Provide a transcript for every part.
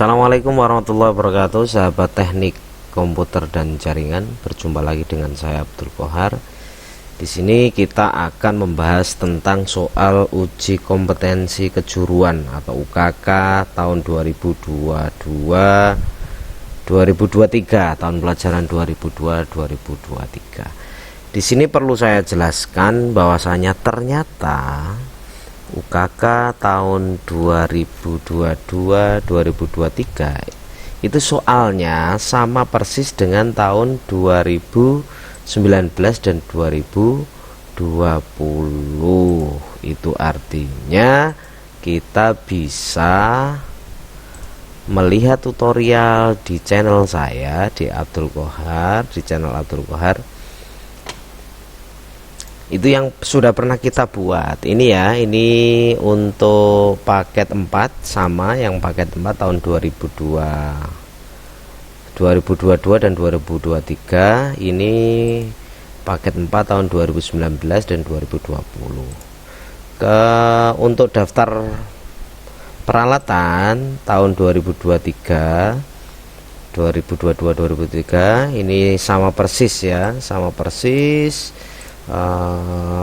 Assalamualaikum warahmatullahi wabarakatuh, sahabat teknik komputer dan jaringan. Berjumpa lagi dengan saya Abdul Kohar. Di sini kita akan membahas tentang soal uji kompetensi kejuruan atau UKK tahun 2022-2023, tahun pelajaran 2022-2023. Di sini perlu saya jelaskan bahwasanya ternyata UKK tahun 2022-2023 itu soalnya sama persis dengan tahun 2019 dan 2020. Itu artinya kita bisa melihat tutorial di channel saya di channel Abdul Kohar. Itu yang sudah pernah kita buat. Ini ya, ini untuk paket 4 sama yang paket 4 tahun 2022 dan 2023. Ini paket 4 tahun 2019 dan 2020. Untuk daftar peralatan tahun 2023 ini sama persis ya, sama persis.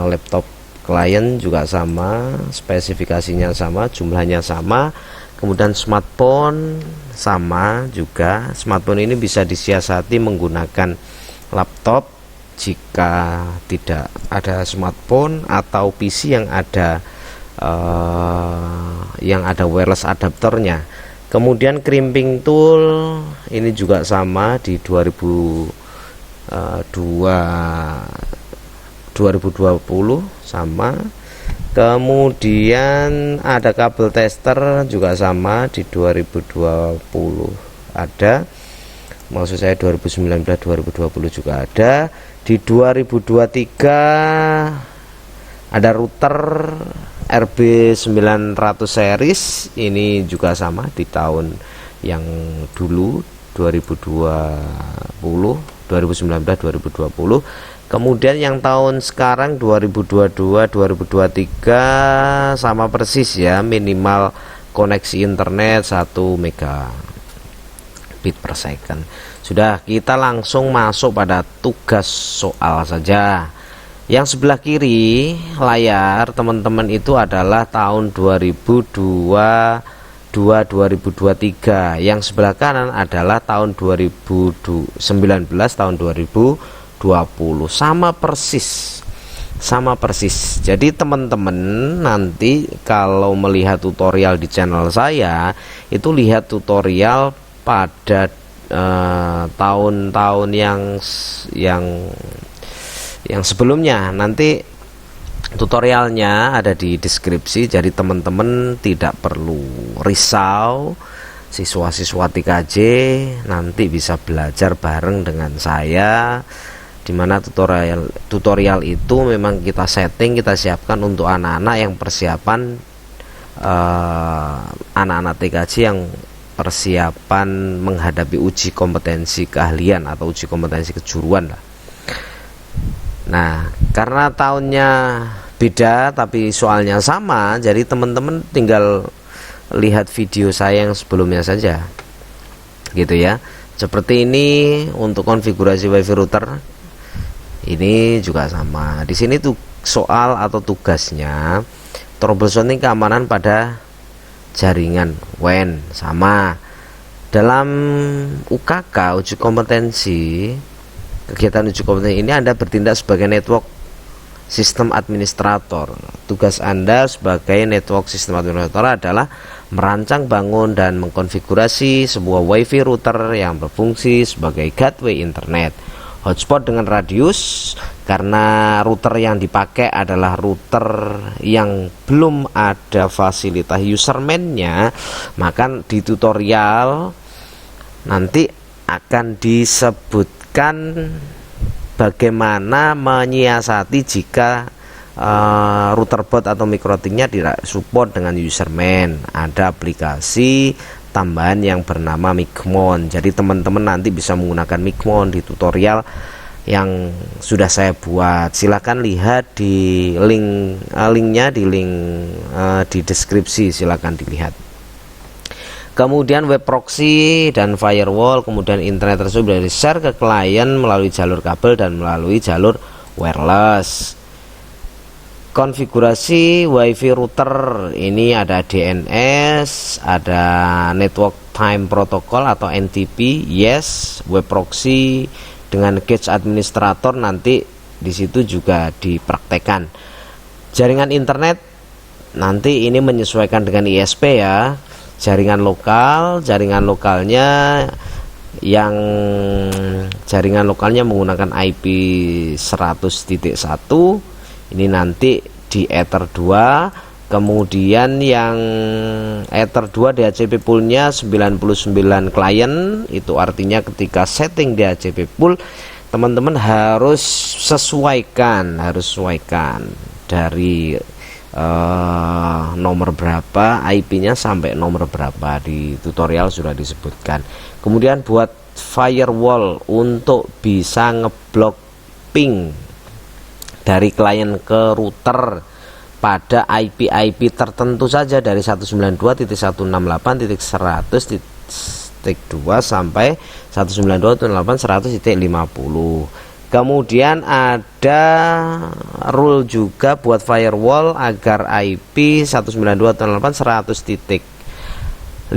Laptop klien juga sama, spesifikasinya sama, jumlahnya sama. Kemudian smartphone sama juga. Smartphone ini bisa disiasati menggunakan laptop jika tidak ada smartphone atau PC yang ada wireless adapternya. Kemudian crimping tool ini juga sama di 2020 sama. Kemudian ada kabel tester juga sama di 2020 ada, maksud saya 2019 2020 juga ada. Di 2023 ada router RB900 series, ini juga sama di tahun yang dulu 2019 2020. Kemudian yang tahun sekarang 2022-2023 sama persis ya, minimal koneksi internet 1 megabit per second. Sudah, kita langsung masuk pada tugas soal saja. Yang sebelah kiri layar teman-teman itu adalah tahun 2023. Yang sebelah kanan adalah tahun 2019 tahun 2020. Sama persis. Jadi teman-teman nanti kalau melihat tutorial di channel saya itu lihat tutorial pada tahun-tahun yang sebelumnya. Nanti tutorialnya ada di deskripsi, jadi teman-teman tidak perlu risau. Siswa-siswa TKJ nanti bisa belajar bareng dengan saya, dimana tutorial itu memang kita setting, kita siapkan untuk anak-anak yang persiapan, anak-anak TKJ yang persiapan menghadapi uji kompetensi keahlian atau uji kompetensi kejuruan lah. Nah, karena tahunnya beda tapi soalnya sama, jadi teman-teman tinggal lihat video saya yang sebelumnya saja, gitu ya. Seperti ini untuk konfigurasi WiFi router. Ini juga sama. Di sini tuh soal atau tugasnya troubleshooting keamanan pada jaringan WAN sama. Dalam UKK uji kompetensi, kegiatan uji kompetensi ini Anda bertindak sebagai network sistem administrator. Tugas Anda sebagai network sistem administrator adalah merancang, bangun, dan mengkonfigurasi sebuah WiFi router yang berfungsi sebagai gateway internet. Hotspot dengan radius, karena router yang dipakai adalah router yang belum ada fasilitas userman-nya, maka di tutorial nanti akan disebutkan bagaimana menyiasati jika router bot atau mikrotiknya tidak support dengan userman. Ada aplikasi tambahan yang bernama Migmon, jadi teman-teman nanti bisa menggunakan Migmon di tutorial yang sudah saya buat. Silahkan lihat di linknya di deskripsi, silahkan dilihat. Kemudian web proxy dan firewall, kemudian internet tersebut di-share ke klien melalui jalur kabel dan melalui jalur wireless. Konfigurasi WiFi router, ini ada DNS, ada Network Time Protocol atau NTP, yes. Web proxy dengan Cache Administrator nanti di situ juga dipraktekkan. Jaringan internet nanti ini menyesuaikan dengan ISP ya. Jaringan lokal, jaringan lokalnya menggunakan IP 100.1, ini nanti di Ether 2. Kemudian yang Ether 2 DHCP poolnya 99 klien, itu artinya ketika setting DHCP pool teman-teman harus sesuaikan dari nomor berapa IP-nya sampai nomor berapa, di tutorial sudah disebutkan. Kemudian buat firewall untuk bisa ngeblok ping dari klien ke router pada IP-IP tertentu saja dari 192.168.100.2 sampai 192.168.100.50. Kemudian ada rule juga buat firewall agar IP 192.168.100.50.1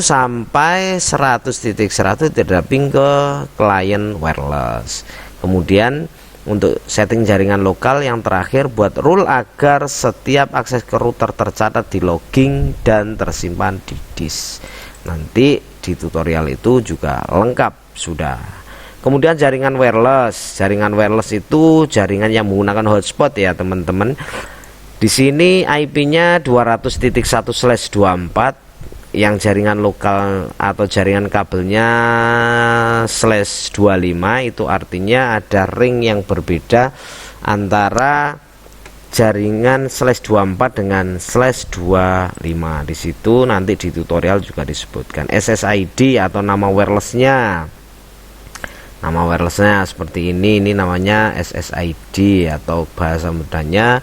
sampai 100.100 tidak ping ke klien wireless. Kemudian untuk setting jaringan lokal yang terakhir buat rule agar setiap akses ke router tercatat di logging dan tersimpan di disk. Nanti di tutorial itu juga lengkap sudah. Kemudian jaringan wireless itu jaringan yang menggunakan hotspot ya teman-teman. Di sini IP-nya 200.1/24, yang jaringan lokal atau jaringan kabelnya /25, itu artinya ada ring yang berbeda antara jaringan /24 dengan /25. Di situ nanti di tutorial juga disebutkan SSID atau nama wirelessnya. Nama wirelessnya seperti ini namanya SSID atau bahasa mudahnya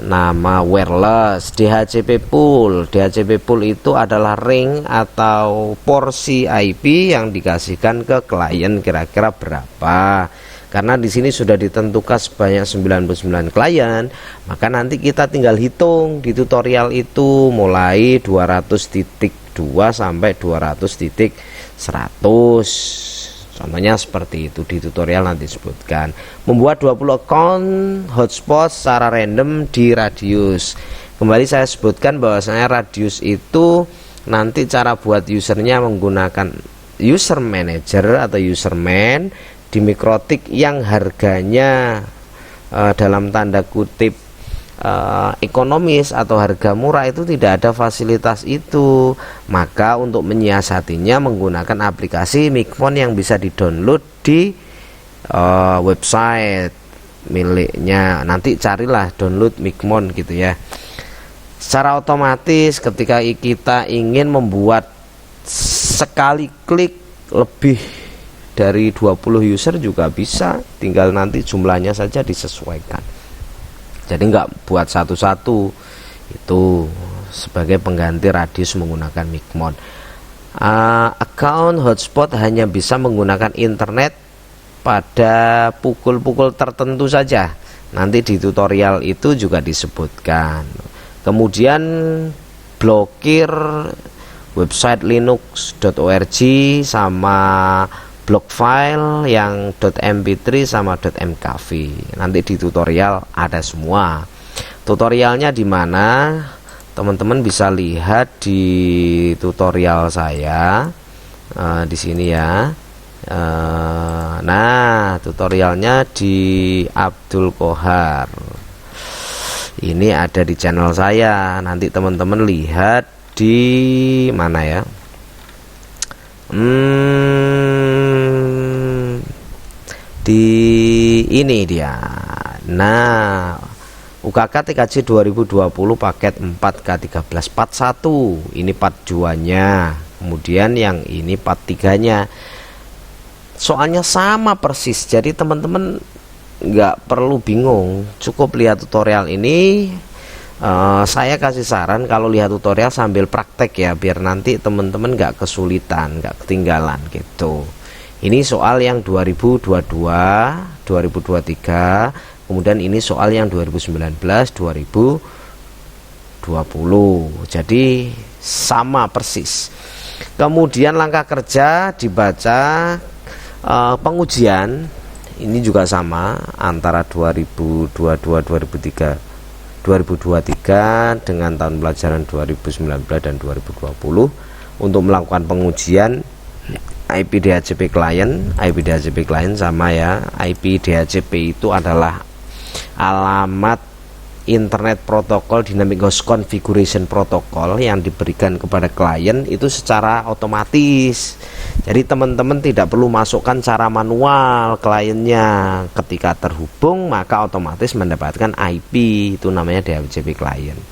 nama wireless. DHCP pool itu adalah ring atau porsi IP yang dikasihkan ke klien kira-kira berapa. Karena di sini sudah ditentukan sebanyak 99 klien, maka nanti kita tinggal hitung di tutorial itu mulai 200.2 sampai 200.100. Contohnya seperti itu, di tutorial nanti disebutkan. Membuat 20 account hotspot secara random di Radius. Kembali saya sebutkan bahwasanya Radius itu nanti cara buat usernya menggunakan user manager atau userman di Mikrotik yang harganya dalam tanda kutip ekonomis atau harga murah, itu tidak ada fasilitas itu. Maka untuk menyiasatinya menggunakan aplikasi Mikmon yang bisa didownload di website miliknya. Nanti carilah download Mikmon gitu ya. Secara otomatis ketika kita ingin membuat sekali klik lebih dari 20 user juga bisa, tinggal nanti jumlahnya saja disesuaikan. Jadi nggak buat satu-satu, itu sebagai pengganti Radius menggunakan Mikmon. Account hotspot hanya bisa menggunakan internet pada pukul-pukul tertentu saja. Nanti di tutorial itu juga disebutkan. Kemudian blokir website linux.org sama blok file yang .mp3 sama .mkv. Nanti di tutorial ada semua. Tutorialnya di mana? Teman-teman bisa lihat di tutorial saya di sini ya. Nah, tutorialnya di Abdul Kohar. Ini ada di channel saya. Nanti teman-teman lihat di mana ya? Di ini dia. Nah, UKK TKJ 2020 paket 4K1341. Ini part 2-nya. Kemudian yang ini part 3-nya. Soalnya sama persis. Jadi teman-teman nggak perlu bingung. Cukup lihat tutorial ini, saya kasih saran kalau lihat tutorial sambil praktek ya, biar nanti teman-teman nggak kesulitan, nggak ketinggalan gitu. Ini soal yang 2022, 2023, kemudian ini soal yang 2019, 2020. Jadi sama persis. Kemudian langkah kerja dibaca, pengujian ini juga sama antara 2023 dengan tahun pelajaran 2019 dan 2020 untuk melakukan pengujian IP DHCP client. IP DHCP client sama ya, IP DHCP itu adalah alamat Internet Protocol Dynamic Host Configuration Protocol yang diberikan kepada klien itu secara otomatis. Jadi teman-teman tidak perlu masukkan cara manual kliennya. Ketika terhubung maka otomatis mendapatkan IP, itu namanya DHCP client.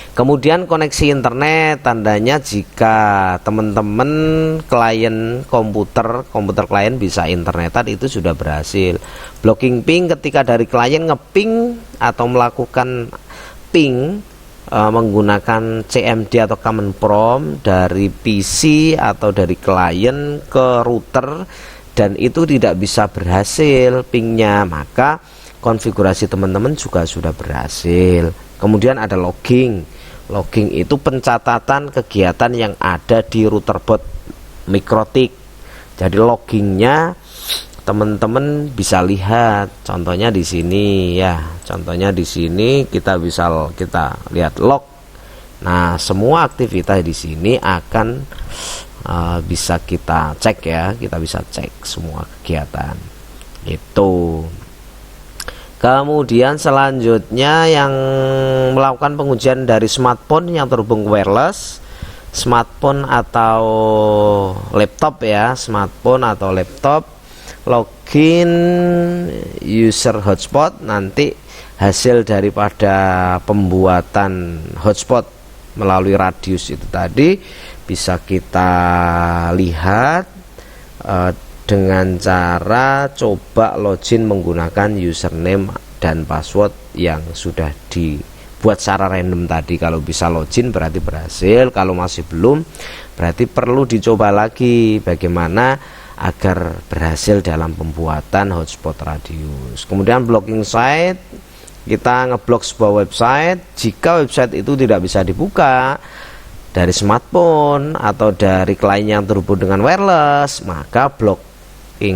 Kemudian koneksi internet, tandanya jika teman-teman klien komputer klien bisa internetan itu sudah berhasil. Blocking ping ketika dari klien ngeping atau melakukan ping menggunakan CMD atau command prompt dari PC atau dari klien ke router dan itu tidak bisa berhasil pingnya, maka konfigurasi teman-teman juga sudah berhasil. Kemudian ada logging. Logging itu pencatatan kegiatan yang ada di routerbot MikroTik. Jadi loggingnya teman-teman bisa lihat. Contohnya di sini ya. Contohnya di sini kita lihat log. Nah, semua aktivitas di sini akan bisa kita cek ya. Kita bisa cek semua kegiatan. Itu. Kemudian selanjutnya yang melakukan pengujian dari smartphone yang terhubung wireless, smartphone atau laptop ya, smartphone atau laptop, login user hotspot. Nanti hasil daripada pembuatan hotspot melalui radius itu tadi bisa kita lihat dengan cara coba login menggunakan username dan password yang sudah dibuat secara random tadi. Kalau bisa login berarti berhasil, kalau masih belum berarti perlu dicoba lagi bagaimana agar berhasil dalam pembuatan hotspot radius. Kemudian blocking site, kita ngeblok sebuah website. Jika website itu tidak bisa dibuka dari smartphone atau dari klien yang terhubung dengan wireless, maka blocking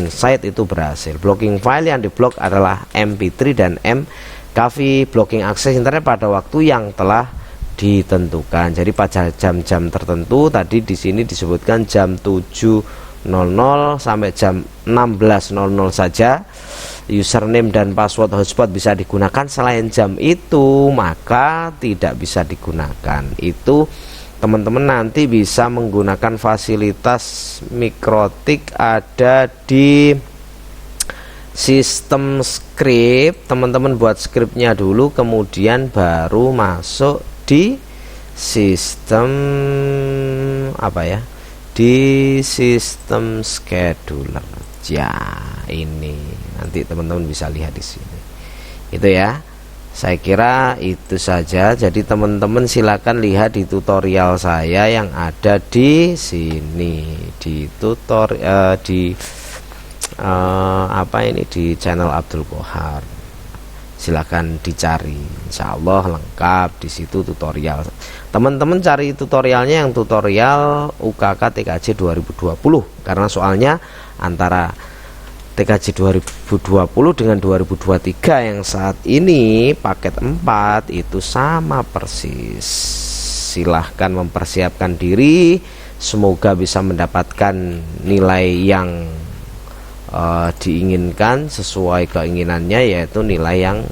site itu berhasil. Blocking file yang diblok adalah MP3 dan MKV. Blocking akses internet pada waktu yang telah ditentukan. Jadi pada jam-jam tertentu tadi di sini disebutkan jam 7.00 sampai jam 16.00 saja username dan password hotspot bisa digunakan. Selain jam itu maka tidak bisa digunakan. Itu teman-teman nanti bisa menggunakan fasilitas MikroTik ada di sistem script. Teman-teman buat scriptnya dulu, kemudian baru masuk di sistem apa ya, di sistem scheduler. Ya ini nanti teman-teman bisa lihat di sini. Itu ya. Saya kira itu saja. Jadi teman-teman silakan lihat di tutorial saya yang ada di sini, di tutorial di di channel Abdul Qohar. Silakan dicari, insya Allah lengkap di situ tutorial. Teman-teman cari tutorialnya yang tutorial UKK TKJ 2020 karena soalnya antara TKJ 2020 dengan 2023 yang saat ini paket 4 itu sama persis. Silahkan mempersiapkan diri, semoga bisa mendapatkan nilai yang diinginkan sesuai keinginannya, yaitu nilai yang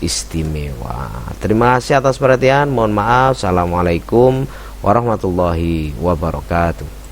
istimewa. Terima kasih atas perhatian, mohon maaf. Assalamualaikum warahmatullahi wabarakatuh.